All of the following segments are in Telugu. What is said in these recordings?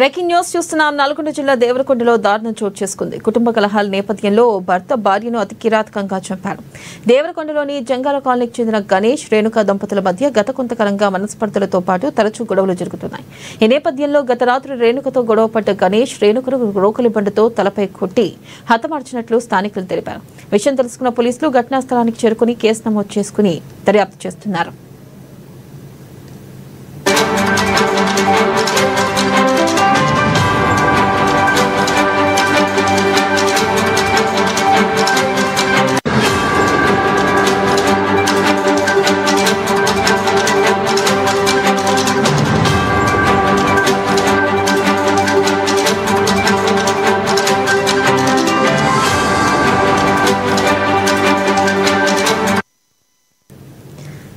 బ్రేకింగ్ న్యూస్ చూస్తున్నాం. నల్గొండ జిల్లా దేవరకొండలో దారుణం చోటు చేసుకుంది. కుటుంబ కలహాల నేపథ్యంలో భర్త భార్యను అతి కిరాతకంగా చంపాడు. దేవరకొండలోని జంగాల కాలనీకి చెందిన గణేష్, రేణుక దంపతుల మధ్య గత కొంతకాలంగా మనస్పర్ధలతో పాటు తరచూ గొడవలు జరుగుతున్నాయి. ఈ నేపథ్యంలో గత రాత్రి రేణుకతో గొడవపడ్డ గణేష్, రేణుకను రోకలి బండతో తలపై కొట్టి హతమార్చినట్లు స్థానికులు తెలిపారు. విషయం తెలుసుకున్న పోలీసులు ఘటనా స్థలానికి చేరుకుని కేసు నమోదు చేసుకుని దర్యాప్తు చేస్తున్నారు.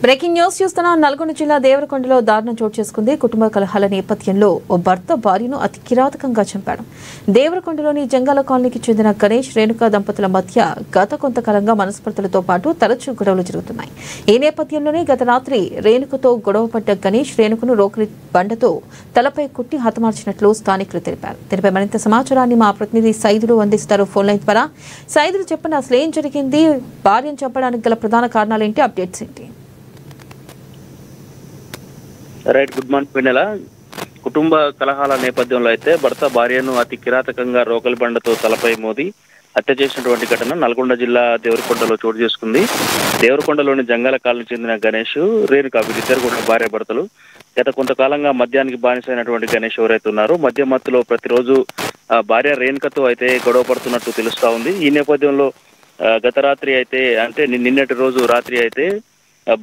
బ్రేకింగ్ న్యూస్ చూస్తున్నాం. నల్గొండ జిల్లా దేవరకొండలో దారుణం చోటు చేసుకుంది. కుటుంబ కలహాల నేపథ్యంలో ఓ భర్త భార్యను అతి కిరాతకంగా చంపాడు. దేవరకొండలోని జంగాల కాలనీకి చెందిన గణేష్, రేణుక దంపతుల మధ్య గత కొంతకాలంగా మనస్పర్ధలతో పాటు తరచూ గొడవలు జరుగుతున్నాయి. ఈ నేపథ్యంలోనే గత రాత్రి రేణుకతో గొడవపడ్డ గణేష్, రేణుకను రోకలి బండతో తలపై కుట్టి హతమార్చినట్లు స్థానికులు తెలిపారు. మరింత సమాచారాన్ని మా ప్రతినిధి సైదులు అందిస్తారు ఫోన్ లైన్ ద్వారా. సైదులు చెప్పండి, అసలు ఏం జరిగింది? భార్యను చంపడానికి గల ప్రధాన కారణాలేంటి? అప్డేట్స్ ఏంటి? రైట్, గుడ్ మార్నింగ్ వెన్నెల. కుటుంబ కలహాల నేపథ్యంలో అయితే భర్త భార్యను అతి కిరాతకంగా రోకలి బండతో తలపై మోది హత్య చేసినటువంటి ఘటన నల్గొండ జిల్లా దేవరకొండలో చోటు చేసుకుంది. దేవరకొండలోని జంగాల కాలనీకి చెందిన గణేష్, రేణుక వీరిద్దరు కూడా భార్య భర్తలు. గత కొంతకాలంగా మద్యానికి బానిసైనటువంటి గణేష్ ఎవరైతే ఉన్నారో మద్య మత్తులో ప్రతిరోజు భార్య రేణుకతో అయితే గొడవ పడుతున్నట్టు తెలుస్తా ఉంది. ఈ నేపథ్యంలో గత రాత్రి అయితే అంటే నిన్నటి రోజు రాత్రి అయితే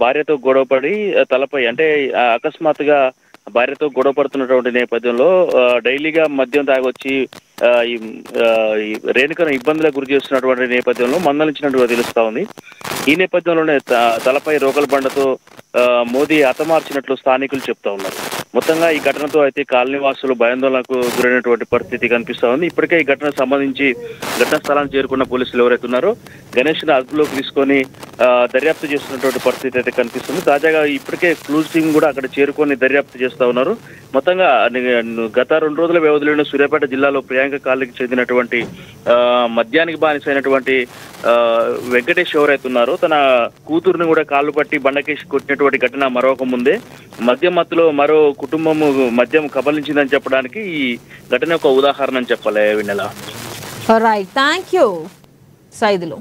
భార్యతో గొడవపడి తలపై అంటే అకస్మాత్తుగా భార్యతో గొడవ పడుతున్నటువంటి నేపథ్యంలో డైలీగా మద్యం తాగొచ్చి రేణుకను ఇబ్బందులకు గురి చేస్తున్నటువంటి నేపథ్యంలో మందలించినట్టుగా తెలుస్తా ఉంది. ఈ నేపథ్యంలోనే తలపై రోకలి బండతో మోదీ హతమార్చినట్లు స్థానికులు చెప్తా ఉన్నారు. మొత్తంగా ఈ ఘటనతో అయితే కాలనీవాసులు భయాందోళనకు గురైనటువంటి పరిస్థితి కనిపిస్తా ఉంది. ఇప్పటికే ఈ ఘటనకు సంబంధించి ఘటనా స్థలానికి చేరుకున్న పోలీసులు ఎవరైతే ఉన్నారో గణేష్ ని అదుపులోకి తీసుకొని దర్యాప్తు చేస్తున్నటువంటి పరిస్థితి అయితే కనిపిస్తుంది. తాజాగా ఇప్పటికే క్లూజ్ టీం కూడా అక్కడ చేరుకొని దర్యాప్తు చేస్తా ఉన్నారు. మొత్తంగా గత 2 రోజుల వ్యవధిలోనే సూర్యాపేట జిల్లాలో ప్రియాంక కాలనీకి చెందినటువంటి మద్యానికి బానిసైనటువంటి వెంకటేష్ ఎవరైతే ఉన్నారో తన కూతురుని కూడా కాళ్ళు పట్టి బండకేసి కొట్టినటువంటి ఘటన మరొక ముందే మద్యం మత్తులో మరో కుటుంబము మద్యం కబలించిందని చెప్పడానికి ఈ ఘటన ఒక ఉదాహరణ అని చెప్పాలి Vennela. Right, thank you Saidulu.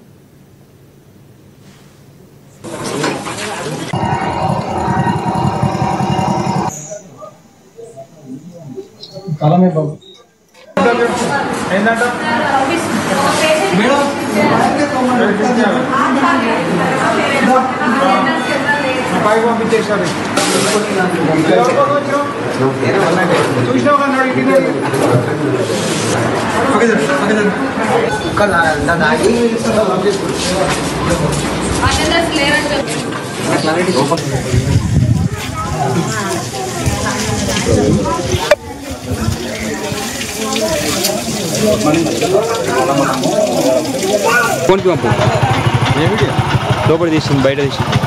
పంపించేసారు ఫోన్కి పంపు. లోపల తీసింది, బయట తీసింది.